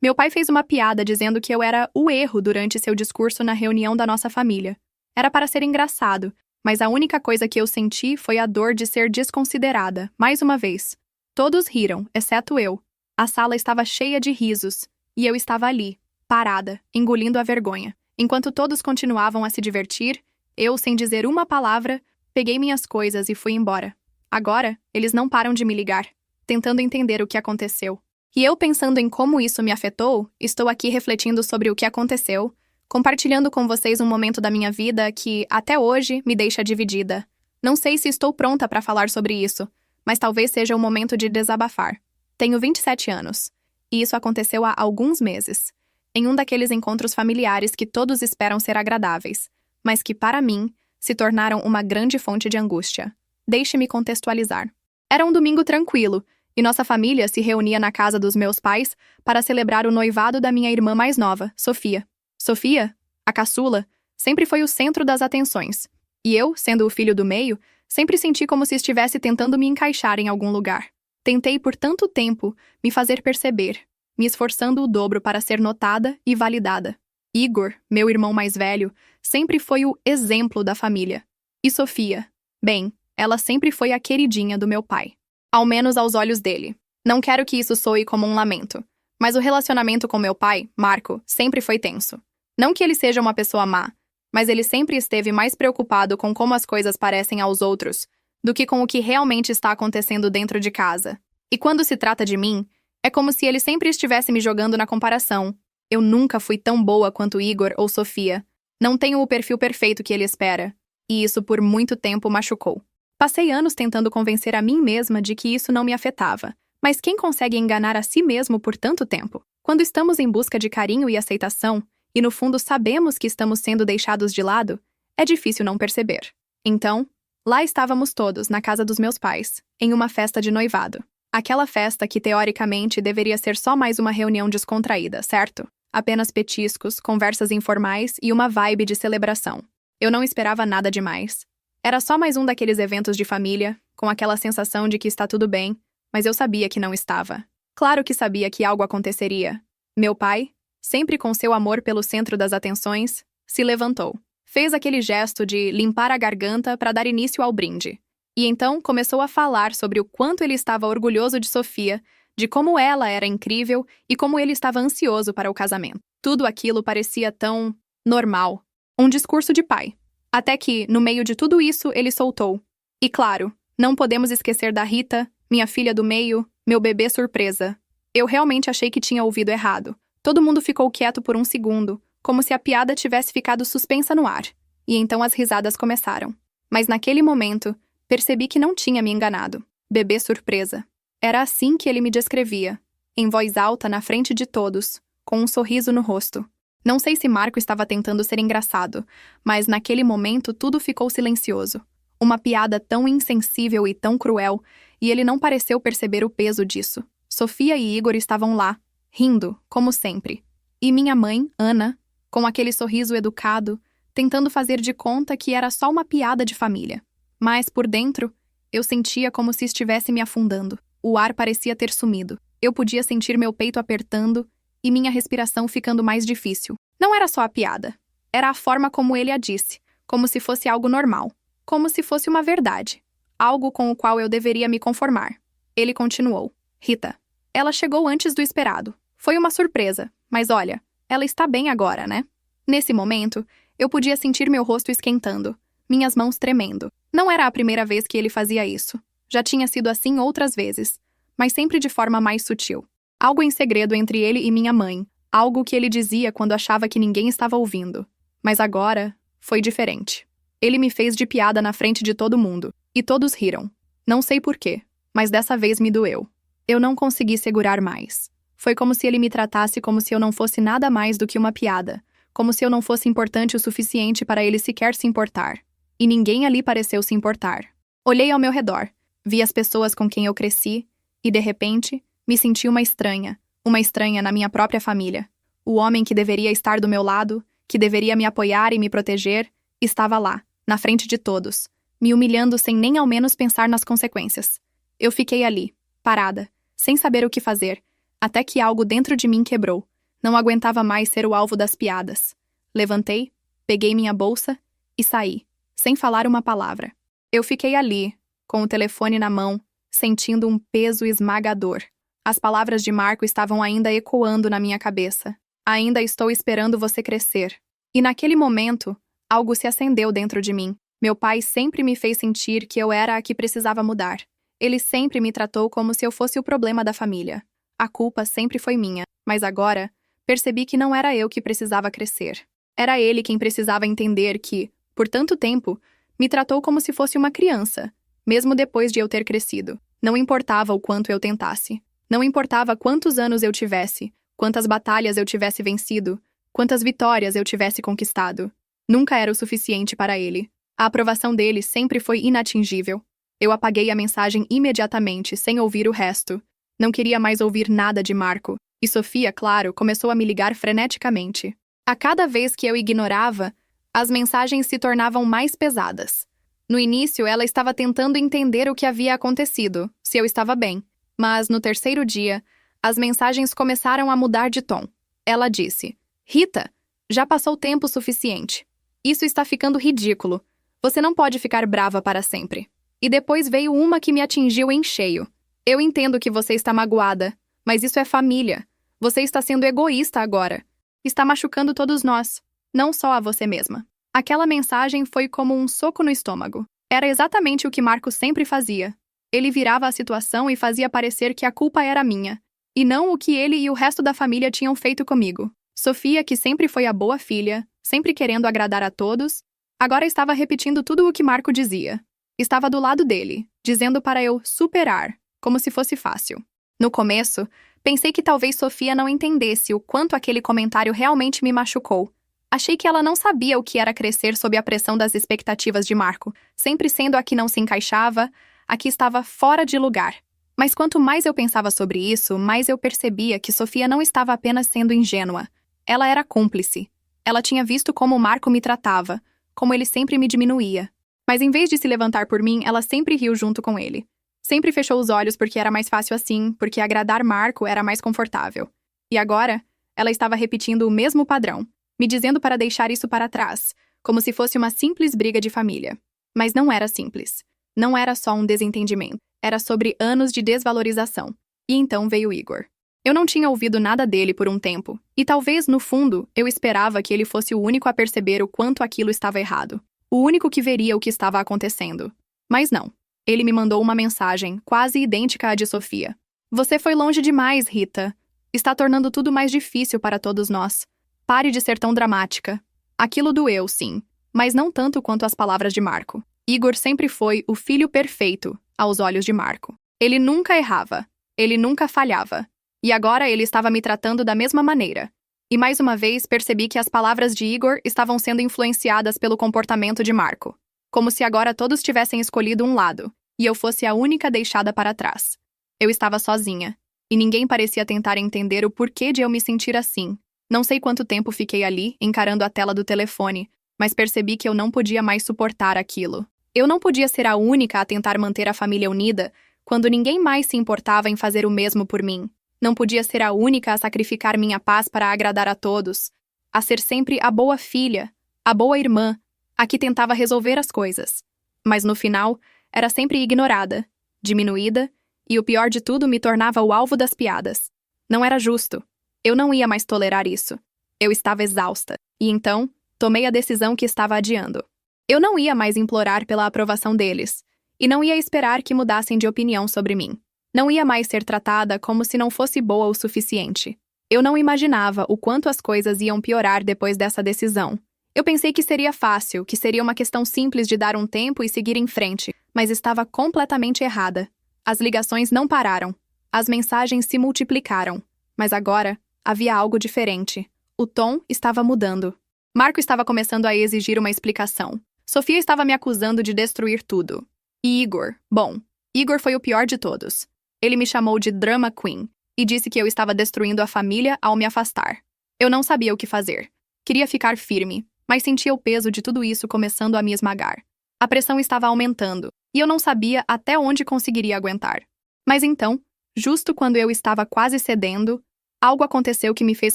Meu pai fez uma piada dizendo que eu era o erro durante seu discurso na reunião da nossa família. Era para ser engraçado, mas a única coisa que eu senti foi a dor de ser desconsiderada, mais uma vez. Todos riram, exceto eu. A sala estava cheia de risos, e eu estava ali, parada, engolindo a vergonha. Enquanto todos continuavam a se divertir, eu, sem dizer uma palavra, peguei minhas coisas e fui embora. Agora, eles não param de me ligar, tentando entender o que aconteceu. E eu, pensando em como isso me afetou, estou aqui refletindo sobre o que aconteceu, compartilhando com vocês um momento da minha vida que, até hoje, me deixa dividida. Não sei se estou pronta para falar sobre isso, mas talvez seja o momento de desabafar. Tenho 27 anos, e isso aconteceu há alguns meses, em um daqueles encontros familiares que todos esperam ser agradáveis, mas que, para mim, se tornaram uma grande fonte de angústia. Deixe-me contextualizar. Era um domingo tranquilo, e nossa família se reunia na casa dos meus pais para celebrar o noivado da minha irmã mais nova, Sofia. Sofia, a caçula, sempre foi o centro das atenções, e eu, sendo o filho do meio, sempre senti como se estivesse tentando me encaixar em algum lugar. Tentei por tanto tempo me fazer perceber, me esforçando o dobro para ser notada e validada. Igor, meu irmão mais velho, sempre foi o exemplo da família. E Sofia, bem, ela sempre foi a queridinha do meu pai. Ao menos aos olhos dele. Não quero que isso soe como um lamento, mas o relacionamento com meu pai, Marco, sempre foi tenso. Não que ele seja uma pessoa má, mas ele sempre esteve mais preocupado com como as coisas parecem aos outros do que com o que realmente está acontecendo dentro de casa. E quando se trata de mim, é como se ele sempre estivesse me jogando na comparação. Eu nunca fui tão boa quanto Igor ou Sofia. Não tenho o perfil perfeito que ele espera. E isso por muito tempo machucou. Passei anos tentando convencer a mim mesma de que isso não me afetava. Mas quem consegue enganar a si mesmo por tanto tempo? Quando estamos em busca de carinho e aceitação, e no fundo sabemos que estamos sendo deixados de lado, é difícil não perceber. Então, lá estávamos todos na casa dos meus pais, em uma festa de noivado. Aquela festa que teoricamente deveria ser só mais uma reunião descontraída, certo? Apenas petiscos, conversas informais e uma vibe de celebração. Eu não esperava nada demais. Era só mais um daqueles eventos de família, com aquela sensação de que está tudo bem, mas eu sabia que não estava. Claro que sabia que algo aconteceria. Meu pai, sempre com seu amor pelo centro das atenções, se levantou. Fez aquele gesto de limpar a garganta para dar início ao brinde. E então começou a falar sobre o quanto ele estava orgulhoso de Sofia, de como ela era incrível e como ele estava ansioso para o casamento. Tudo aquilo parecia tão normal. Um discurso de pai. Até que, no meio de tudo isso, ele soltou. E claro, não podemos esquecer da Rita, minha filha do meio, meu bebê surpresa. Eu realmente achei que tinha ouvido errado. Todo mundo ficou quieto por um segundo, como se a piada tivesse ficado suspensa no ar. E então as risadas começaram. Mas naquele momento, percebi que não tinha me enganado. Bebê surpresa. Era assim que ele me descrevia, em voz alta na frente de todos, com um sorriso no rosto. Não sei se Marco estava tentando ser engraçado, mas naquele momento tudo ficou silencioso. Uma piada tão insensível e tão cruel, e ele não pareceu perceber o peso disso. Sofia e Igor estavam lá, rindo, como sempre. E minha mãe, Ana, com aquele sorriso educado, tentando fazer de conta que era só uma piada de família. Mas, por dentro, eu sentia como se estivesse me afundando. O ar parecia ter sumido. Eu podia sentir meu peito apertando e minha respiração ficando mais difícil. Não era só a piada. Era a forma como ele a disse, como se fosse algo normal, como se fosse uma verdade, algo com o qual eu deveria me conformar. Ele continuou. Rita, ela chegou antes do esperado. Foi uma surpresa, mas olha, ela está bem agora, né? Nesse momento, eu podia sentir meu rosto esquentando, minhas mãos tremendo. Não era a primeira vez que ele fazia isso. Já tinha sido assim outras vezes, mas sempre de forma mais sutil. Algo em segredo entre ele e minha mãe, algo que ele dizia quando achava que ninguém estava ouvindo. Mas agora, foi diferente. Ele me fez de piada na frente de todo mundo, e todos riram. Não sei porquê, mas dessa vez me doeu. Eu não consegui segurar mais. Foi como se ele me tratasse como se eu não fosse nada mais do que uma piada, como se eu não fosse importante o suficiente para ele sequer se importar. E ninguém ali pareceu se importar. Olhei ao meu redor, vi as pessoas com quem eu cresci, e de repente, me senti uma estranha na minha própria família. O homem que deveria estar do meu lado, que deveria me apoiar e me proteger, estava lá, na frente de todos, me humilhando sem nem ao menos pensar nas consequências. Eu fiquei ali, parada, sem saber o que fazer, até que algo dentro de mim quebrou, Não aguentava mais ser o alvo das piadas. Levantei, peguei minha bolsa e saí, sem falar uma palavra. Eu fiquei ali, com o telefone na mão, sentindo um peso esmagador. As palavras de Marco estavam ainda ecoando na minha cabeça. Ainda estou esperando você crescer. E naquele momento, algo se acendeu dentro de mim. Meu pai sempre me fez sentir que eu era a que precisava mudar. Ele sempre me tratou como se eu fosse o problema da família. A culpa sempre foi minha, mas agora percebi que não era eu que precisava crescer. Era ele quem precisava entender que, por tanto tempo, me tratou como se fosse uma criança, mesmo depois de eu ter crescido. Não importava o quanto eu tentasse. Não importava quantos anos eu tivesse, quantas batalhas eu tivesse vencido, quantas vitórias eu tivesse conquistado. Nunca era o suficiente para ele. A aprovação dele sempre foi inatingível. Eu apaguei a mensagem imediatamente, sem ouvir o resto. Não queria mais ouvir nada de Marco. E Sofia, claro, começou a me ligar freneticamente. A cada vez que eu ignorava, as mensagens se tornavam mais pesadas. No início, ela estava tentando entender o que havia acontecido, se eu estava bem. Mas, no terceiro dia, as mensagens começaram a mudar de tom. Ela disse: Rita, já passou tempo suficiente. Isso está ficando ridículo. Você não pode ficar brava para sempre. E depois veio uma que me atingiu em cheio. Eu entendo que você está magoada, mas isso é família. Você está sendo egoísta agora. Está machucando todos nós, não só a você mesma. Aquela mensagem foi como um soco no estômago. Era exatamente o que Marco sempre fazia. Ele virava a situação e fazia parecer que a culpa era minha, e não o que ele e o resto da família tinham feito comigo. Sofia, que sempre foi a boa filha, sempre querendo agradar a todos, agora estava repetindo tudo o que Marco dizia. Estava do lado dele, dizendo para eu superar, como se fosse fácil. No começo, pensei que talvez Sofia não entendesse o quanto aquele comentário realmente me machucou. Achei que ela não sabia o que era crescer sob a pressão das expectativas de Marco, sempre sendo a que não se encaixava, a que estava fora de lugar. Mas quanto mais eu pensava sobre isso, mais eu percebia que Sofia não estava apenas sendo ingênua. Ela era cúmplice. Ela tinha visto como Marco me tratava, como ele sempre me diminuía. Mas em vez de se levantar por mim, ela sempre riu junto com ele. Sempre fechou os olhos porque era mais fácil assim, porque agradar Marco era mais confortável. E agora, ela estava repetindo o mesmo padrão, me dizendo para deixar isso para trás, como se fosse uma simples briga de família. Mas não era simples. Não era só um desentendimento. Era sobre anos de desvalorização. E então veio Igor. Eu não tinha ouvido nada dele por um tempo, e talvez, no fundo, eu esperava que ele fosse o único a perceber o quanto aquilo estava errado. O único que veria o que estava acontecendo. Mas não. Ele me mandou uma mensagem, quase idêntica à de Sofia. Você foi longe demais, Rita. Está tornando tudo mais difícil para todos nós. Pare de ser tão dramática. Aquilo doeu, sim, mas não tanto quanto as palavras de Marco. Igor sempre foi o filho perfeito, aos olhos de Marco. Ele nunca errava. Ele nunca falhava. E agora ele estava me tratando da mesma maneira. E mais uma vez percebi que as palavras de Igor estavam sendo influenciadas pelo comportamento de Marco. Como se agora todos tivessem escolhido um lado, e eu fosse a única deixada para trás. Eu estava sozinha, e ninguém parecia tentar entender o porquê de eu me sentir assim. Não sei quanto tempo fiquei ali, encarando a tela do telefone, mas percebi que eu não podia mais suportar aquilo. Eu não podia ser a única a tentar manter a família unida, quando ninguém mais se importava em fazer o mesmo por mim. Não podia ser a única a sacrificar minha paz para agradar a todos, a ser sempre a boa filha, a boa irmã, a que tentava resolver as coisas. Mas no final, era sempre ignorada, diminuída, e o pior de tudo me tornava o alvo das piadas. Não era justo. Eu não ia mais tolerar isso. Eu estava exausta, e então, tomei a decisão que estava adiando. Eu não ia mais implorar pela aprovação deles, e não ia esperar que mudassem de opinião sobre mim. Não ia mais ser tratada como se não fosse boa o suficiente. Eu não imaginava o quanto as coisas iam piorar depois dessa decisão. Eu pensei que seria fácil, que seria uma questão simples de dar um tempo e seguir em frente, mas estava completamente errada. As ligações não pararam. As mensagens se multiplicaram. Mas agora, havia algo diferente. O tom estava mudando. Marco estava começando a exigir uma explicação. Sofia estava me acusando de destruir tudo. E Igor, bom, Igor foi o pior de todos. Ele me chamou de drama queen e disse que eu estava destruindo a família ao me afastar. Eu não sabia o que fazer. Queria ficar firme, mas sentia o peso de tudo isso começando a me esmagar. A pressão estava aumentando, e eu não sabia até onde conseguiria aguentar. Mas então, justo quando eu estava quase cedendo, Algo aconteceu que me fez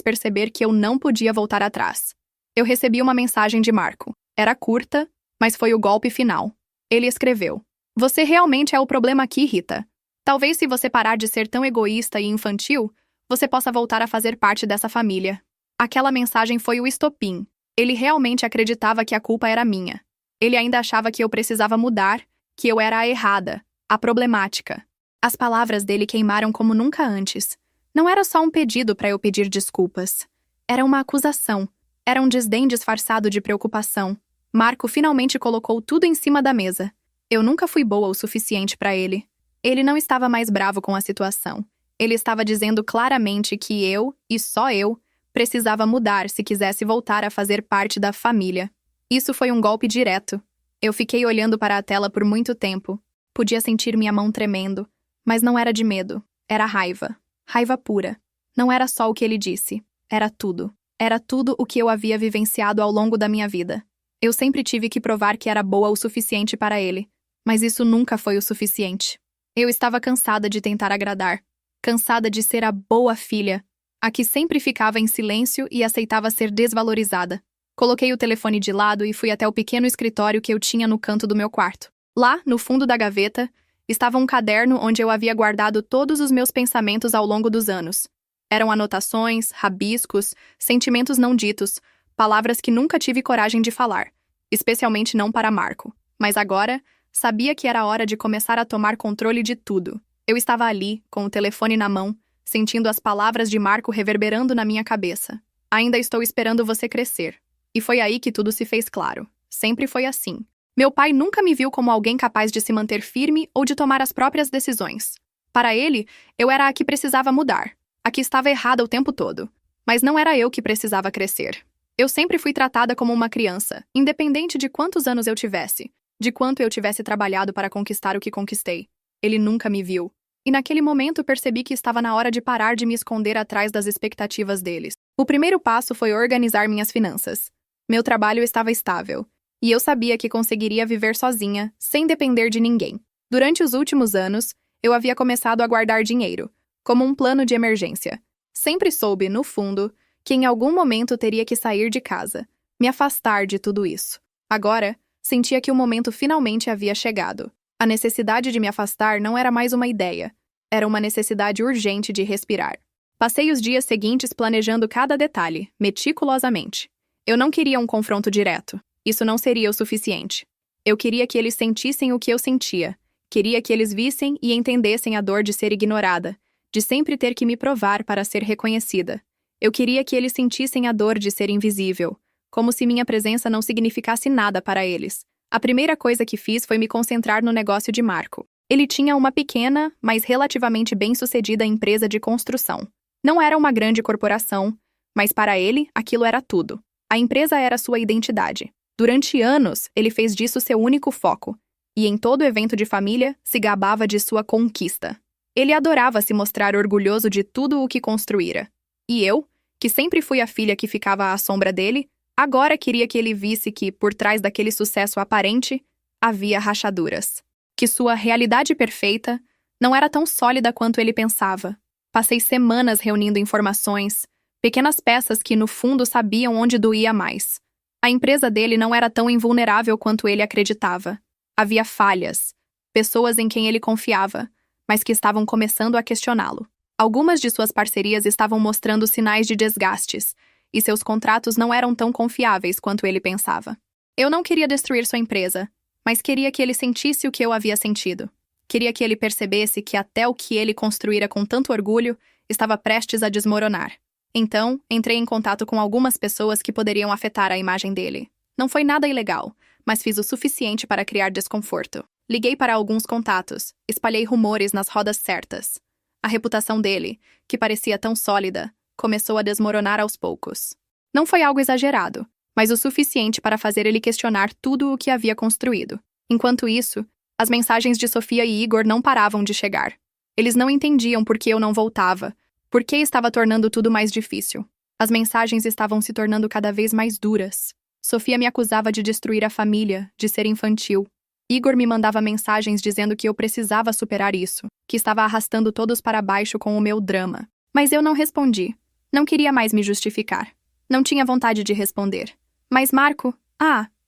perceber que eu não podia voltar atrás. Eu recebi uma mensagem de Marco. Era curta, mas foi o golpe final. Ele escreveu: "Você realmente é o problema aqui, Rita. Talvez se você parar de ser tão egoísta e infantil, você possa voltar a fazer parte dessa família." Aquela mensagem foi o estopim. Ele realmente acreditava que a culpa era minha. Ele ainda achava que eu precisava mudar, que eu era a errada, a problemática. As palavras dele queimaram como nunca antes. Não era só um pedido para eu pedir desculpas. Era uma acusação. Era um desdém disfarçado de preocupação. Marco finalmente colocou tudo em cima da mesa. Eu nunca fui boa o suficiente para ele. Ele não estava mais bravo com a situação. Ele estava dizendo claramente que eu, e só eu, precisava mudar se quisesse voltar a fazer parte da família. Isso foi um golpe direto. Eu fiquei olhando para a tela por muito tempo. Podia sentir minha mão tremendo, mas não era de medo. Era raiva. Raiva pura. Não era só o que ele disse. Era tudo. Era tudo o que eu havia vivenciado ao longo da minha vida. Eu sempre tive que provar que era boa o suficiente para ele, mas isso nunca foi o suficiente. Eu estava cansada de tentar agradar. Cansada de ser a boa filha, a que sempre ficava em silêncio e aceitava ser desvalorizada. Coloquei o telefone de lado e fui até o pequeno escritório que eu tinha no canto do meu quarto. Lá, no fundo da gaveta, estava um caderno onde eu havia guardado todos os meus pensamentos ao longo dos anos. Eram anotações, rabiscos, sentimentos não ditos, palavras que nunca tive coragem de falar, especialmente não para Marco. Mas agora, sabia que era hora de começar a tomar controle de tudo. Eu estava ali, com o telefone na mão, sentindo as palavras de Marco reverberando na minha cabeça. "Ainda estou esperando você crescer." E foi aí que tudo se fez claro. Sempre foi assim. Meu pai nunca me viu como alguém capaz de se manter firme ou de tomar as próprias decisões. Para ele, eu era a que precisava mudar, a que estava errada o tempo todo. Mas não era eu que precisava crescer. Eu sempre fui tratada como uma criança, independente de quantos anos eu tivesse, de quanto eu tivesse trabalhado para conquistar o que conquistei. Ele nunca me viu. E naquele momento percebi que estava na hora de parar de me esconder atrás das expectativas deles. O primeiro passo foi organizar minhas finanças. Meu trabalho estava estável, e eu sabia que conseguiria viver sozinha, sem depender de ninguém. Durante os últimos anos, eu havia começado a guardar dinheiro, como um plano de emergência. Sempre soube, no fundo, que em algum momento teria que sair de casa, me afastar de tudo isso. Agora, sentia que o momento finalmente havia chegado. A necessidade de me afastar não era mais uma ideia, era uma necessidade urgente de respirar. Passei os dias seguintes planejando cada detalhe, meticulosamente. Eu não queria um confronto direto. Isso não seria o suficiente. Eu queria que eles sentissem o que eu sentia. Queria que eles vissem e entendessem a dor de ser ignorada, de sempre ter que me provar para ser reconhecida. Eu queria que eles sentissem a dor de ser invisível, como se minha presença não significasse nada para eles. A primeira coisa que fiz foi me concentrar no negócio de Marco. Ele tinha uma pequena, mas relativamente bem-sucedida empresa de construção. Não era uma grande corporação, mas para ele, aquilo era tudo. A empresa era sua identidade. Durante anos, ele fez disso seu único foco, e em todo evento de família, se gabava de sua conquista. Ele adorava se mostrar orgulhoso de tudo o que construíra. E eu, que sempre fui a filha que ficava à sombra dele, agora queria que ele visse que, por trás daquele sucesso aparente, havia rachaduras. Que sua realidade perfeita não era tão sólida quanto ele pensava. Passei semanas reunindo informações, pequenas peças que, no fundo, sabiam onde doía mais. A empresa dele não era tão invulnerável quanto ele acreditava. Havia falhas, pessoas em quem ele confiava, mas que estavam começando a questioná-lo. Algumas de suas parcerias estavam mostrando sinais de desgastes, e seus contratos não eram tão confiáveis quanto ele pensava. Eu não queria destruir sua empresa, mas queria que ele sentisse o que eu havia sentido. Queria que ele percebesse que até o que ele construíra com tanto orgulho estava prestes a desmoronar. Então, entrei em contato com algumas pessoas que poderiam afetar a imagem dele. Não foi nada ilegal, mas fiz o suficiente para criar desconforto. Liguei para alguns contatos, espalhei rumores nas rodas certas. A reputação dele, que parecia tão sólida, começou a desmoronar aos poucos. Não foi algo exagerado, mas o suficiente para fazer ele questionar tudo o que havia construído. Enquanto isso, as mensagens de Sofia e Igor não paravam de chegar. Eles não entendiam por que eu não voltava, por que estava tornando tudo mais difícil. As mensagens estavam se tornando cada vez mais duras. Sofia me acusava de destruir a família, de ser infantil. Igor me mandava mensagens dizendo que eu precisava superar isso, que estava arrastando todos para baixo com o meu drama. Mas eu não respondi. Não queria mais me justificar. Não tinha vontade de responder. Mas Marco,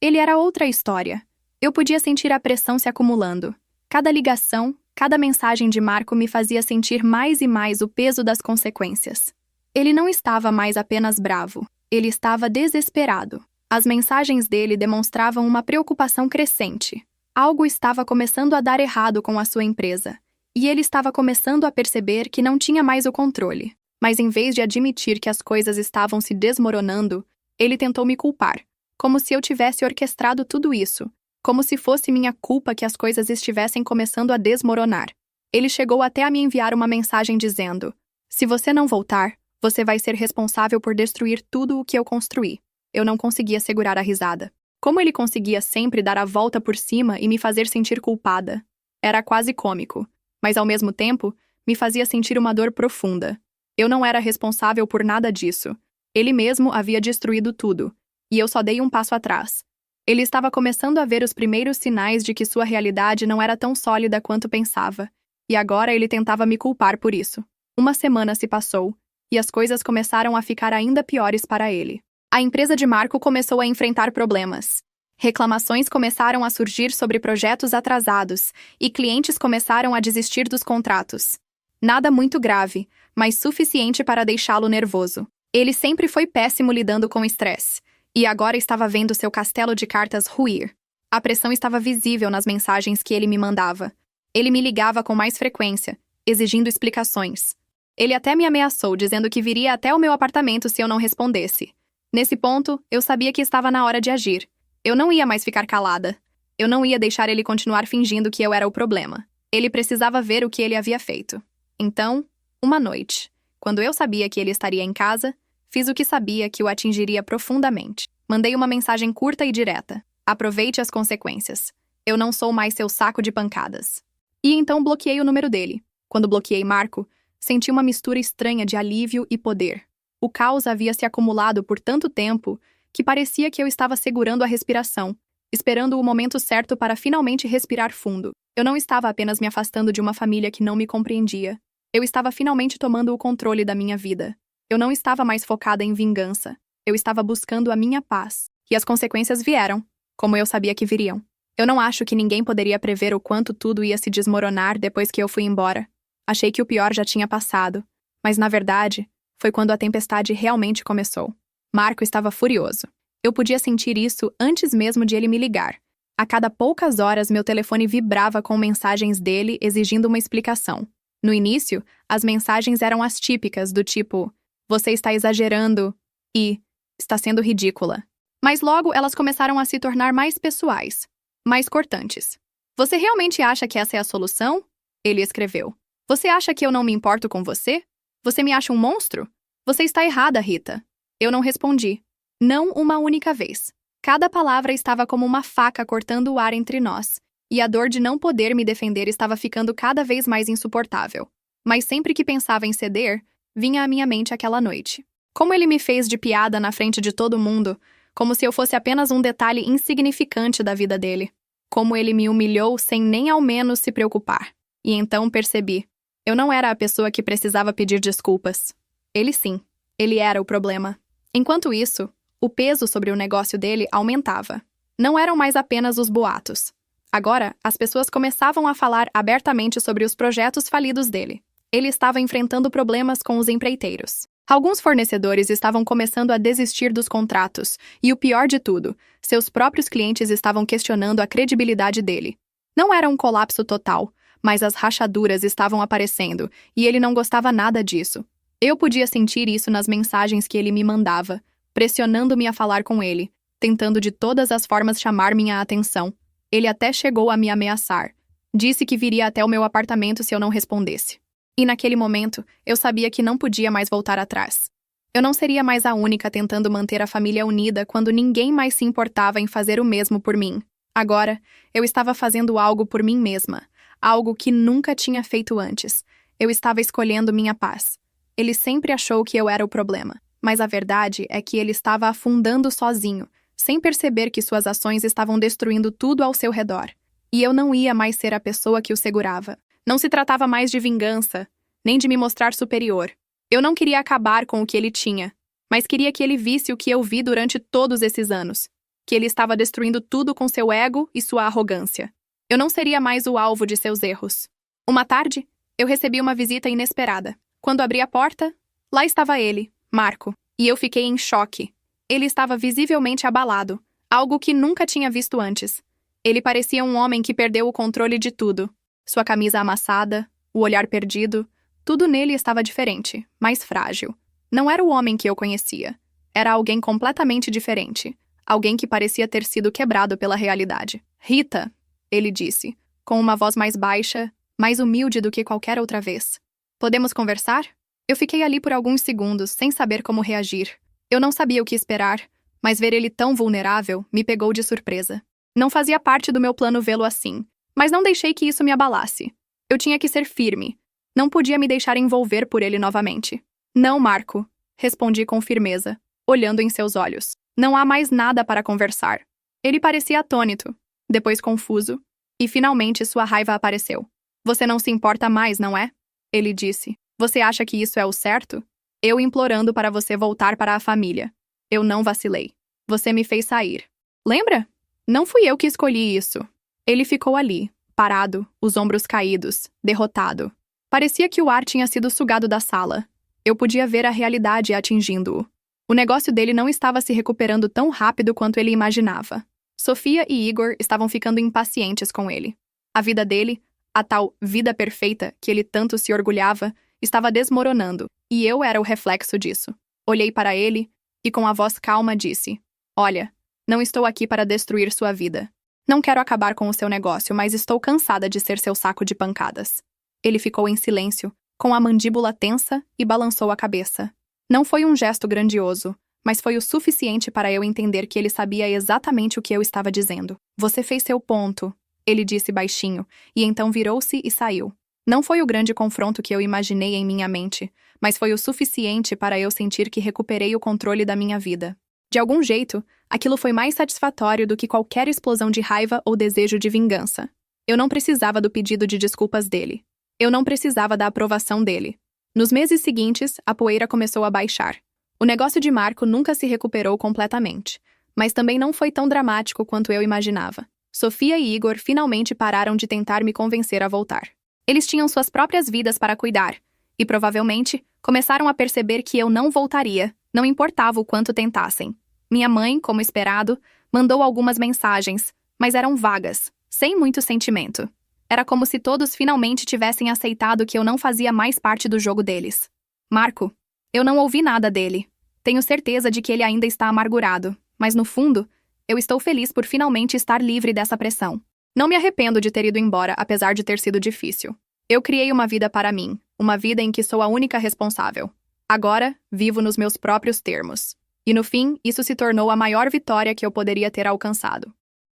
ele era outra história. Eu podia sentir a pressão se acumulando. Cada ligação, cada mensagem de Marco me fazia sentir mais e mais o peso das consequências. Ele não estava mais apenas bravo. Ele estava desesperado. As mensagens dele demonstravam uma preocupação crescente. Algo estava começando a dar errado com a sua empresa. E ele estava começando a perceber que não tinha mais o controle. Mas em vez de admitir que as coisas estavam se desmoronando, ele tentou me culpar, como se eu tivesse orquestrado tudo isso, como se fosse minha culpa que as coisas estivessem começando a desmoronar. Ele chegou até a me enviar uma mensagem dizendo: "Se você não voltar, você vai ser responsável por destruir tudo o que eu construí." Eu não conseguia segurar a risada. Como ele conseguia sempre dar a volta por cima e me fazer sentir culpada? Era quase cômico, mas ao mesmo tempo, me fazia sentir uma dor profunda. Eu não era responsável por nada disso. Ele mesmo havia destruído tudo, e eu só dei um passo atrás. Ele estava começando a ver os primeiros sinais de que sua realidade não era tão sólida quanto pensava, e agora ele tentava me culpar por isso. Uma semana se passou, e as coisas começaram a ficar ainda piores para ele. A empresa de Marco começou a enfrentar problemas. Reclamações começaram a surgir sobre projetos atrasados, e clientes começaram a desistir dos contratos. Nada muito grave, mas suficiente para deixá-lo nervoso. Ele sempre foi péssimo lidando com estresse, e agora estava vendo seu castelo de cartas ruir. A pressão estava visível nas mensagens que ele me mandava. Ele me ligava com mais frequência, exigindo explicações. Ele até me ameaçou, dizendo que viria até o meu apartamento se eu não respondesse. Nesse ponto, eu sabia que estava na hora de agir. Eu não ia mais ficar calada. Eu não ia deixar ele continuar fingindo que eu era o problema. Ele precisava ver o que ele havia feito. Então, uma noite, quando eu sabia que ele estaria em casa, fiz o que sabia que o atingiria profundamente. Mandei uma mensagem curta e direta. Aproveite as consequências. Eu não sou mais seu saco de pancadas. E então bloqueei o número dele. Quando bloqueei Marco, senti uma mistura estranha de alívio e poder. O caos havia se acumulado por tanto tempo que parecia que eu estava segurando a respiração, esperando o momento certo para finalmente respirar fundo. Eu não estava apenas me afastando de uma família que não me compreendia. Eu estava finalmente tomando o controle da minha vida. Eu não estava mais focada em vingança. Eu estava buscando a minha paz. E as consequências vieram, como eu sabia que viriam. Eu não acho que ninguém poderia prever o quanto tudo ia se desmoronar depois que eu fui embora. Achei que o pior já tinha passado. Mas, na verdade, foi quando a tempestade realmente começou. Marco estava furioso. Eu podia sentir isso antes mesmo de ele me ligar. A cada poucas horas, meu telefone vibrava com mensagens dele exigindo uma explicação. No início, as mensagens eram as típicas, do tipo: "Você está exagerando" e "está sendo ridícula". Mas logo elas começaram a se tornar mais pessoais, mais cortantes. "Você realmente acha que essa é a solução?" Ele escreveu. "Você acha que eu não me importo com você? Você me acha um monstro? Você está errada, Rita." Eu não respondi. Não uma única vez. Cada palavra estava como uma faca cortando o ar entre nós, e a dor de não poder me defender estava ficando cada vez mais insuportável. Mas sempre que pensava em ceder, vinha à minha mente aquela noite. Como ele me fez de piada na frente de todo mundo, como se eu fosse apenas um detalhe insignificante da vida dele. Como ele me humilhou sem nem ao menos se preocupar. E então percebi. Eu não era a pessoa que precisava pedir desculpas. Ele sim. Ele era o problema. Enquanto isso, o peso sobre o negócio dele aumentava. Não eram mais apenas os boatos. Agora, as pessoas começavam a falar abertamente sobre os projetos falidos dele. Ele estava enfrentando problemas com os empreiteiros. Alguns fornecedores estavam começando a desistir dos contratos, e o pior de tudo, seus próprios clientes estavam questionando a credibilidade dele. Não era um colapso total, mas as rachaduras estavam aparecendo, e ele não gostava nada disso. Eu podia sentir isso nas mensagens que ele me mandava, pressionando-me a falar com ele, tentando de todas as formas chamar minha atenção. Ele até chegou a me ameaçar. Disse que viria até o meu apartamento se eu não respondesse. E naquele momento, eu sabia que não podia mais voltar atrás. Eu não seria mais a única tentando manter a família unida quando ninguém mais se importava em fazer o mesmo por mim. Agora, eu estava fazendo algo por mim mesma, algo que nunca tinha feito antes. Eu estava escolhendo minha paz. Ele sempre achou que eu era o problema, mas a verdade é que ele estava afundando sozinho, sem perceber que suas ações estavam destruindo tudo ao seu redor. E eu não ia mais ser a pessoa que o segurava. Não se tratava mais de vingança, nem de me mostrar superior. Eu não queria acabar com o que ele tinha, mas queria que ele visse o que eu vi durante todos esses anos, que ele estava destruindo tudo com seu ego e sua arrogância. Eu não seria mais o alvo de seus erros. Uma tarde, eu recebi uma visita inesperada. Quando abri a porta, lá estava ele, Marco, e eu fiquei em choque. Ele estava visivelmente abalado, algo que nunca tinha visto antes. Ele parecia um homem que perdeu o controle de tudo. Sua camisa amassada, o olhar perdido, tudo nele estava diferente, mais frágil. Não era o homem que eu conhecia. Era alguém completamente diferente. Alguém que parecia ter sido quebrado pela realidade. Rita, ele disse, com uma voz mais baixa, mais humilde do que qualquer outra vez. Podemos conversar? Eu fiquei ali por alguns segundos, sem saber como reagir. Eu não sabia o que esperar, mas ver ele tão vulnerável me pegou de surpresa. Não fazia parte do meu plano vê-lo assim, mas não deixei que isso me abalasse. Eu tinha que ser firme. Não podia me deixar envolver por ele novamente. Não, Marco, respondi com firmeza, olhando em seus olhos. Não há mais nada para conversar. Ele parecia atônito, depois confuso, e finalmente sua raiva apareceu. Você não se importa mais, não é? Ele disse. Você acha que isso é o certo? Eu implorando para você voltar para a família. Eu não vacilei. Você me fez sair. Lembra? Não fui eu que escolhi isso. Ele ficou ali, parado, os ombros caídos, derrotado. Parecia que o ar tinha sido sugado da sala. Eu podia ver a realidade atingindo-o. O negócio dele não estava se recuperando tão rápido quanto ele imaginava. Sofia e Igor estavam ficando impacientes com ele. A vida dele, a tal vida perfeita que ele tanto se orgulhava, estava desmoronando, e eu era o reflexo disso. Olhei para ele e, com a voz calma, disse: Olha, não estou aqui para destruir sua vida. Não quero acabar com o seu negócio, mas estou cansada de ser seu saco de pancadas. Ele ficou em silêncio, com a mandíbula tensa, e balançou a cabeça. Não foi um gesto grandioso, mas foi o suficiente para eu entender que ele sabia exatamente o que eu estava dizendo. Você fez seu ponto, ele disse baixinho, e então virou-se e saiu. Não foi o grande confronto que eu imaginei em minha mente, mas foi o suficiente para eu sentir que recuperei o controle da minha vida. De algum jeito, aquilo foi mais satisfatório do que qualquer explosão de raiva ou desejo de vingança. Eu não precisava do pedido de desculpas dele. Eu não precisava da aprovação dele. Nos meses seguintes, a poeira começou a baixar. O negócio de Marco nunca se recuperou completamente, mas também não foi tão dramático quanto eu imaginava. Sofia e Igor finalmente pararam de tentar me convencer a voltar. Eles tinham suas próprias vidas para cuidar, e provavelmente começaram a perceber que eu não voltaria, não importava o quanto tentassem. Minha mãe, como esperado, mandou algumas mensagens, mas eram vagas, sem muito sentimento. Era como se todos finalmente tivessem aceitado que eu não fazia mais parte do jogo deles. Marco, eu não ouvi nada dele. Tenho certeza de que ele ainda está amargurado, mas no fundo, eu estou feliz por finalmente estar livre dessa pressão. Não me arrependo de ter ido embora, apesar de ter sido difícil. Eu criei uma vida para mim, uma vida em que sou a única responsável. Agora, vivo nos meus próprios termos. E no fim, isso se tornou a maior vitória que eu poderia ter alcançado.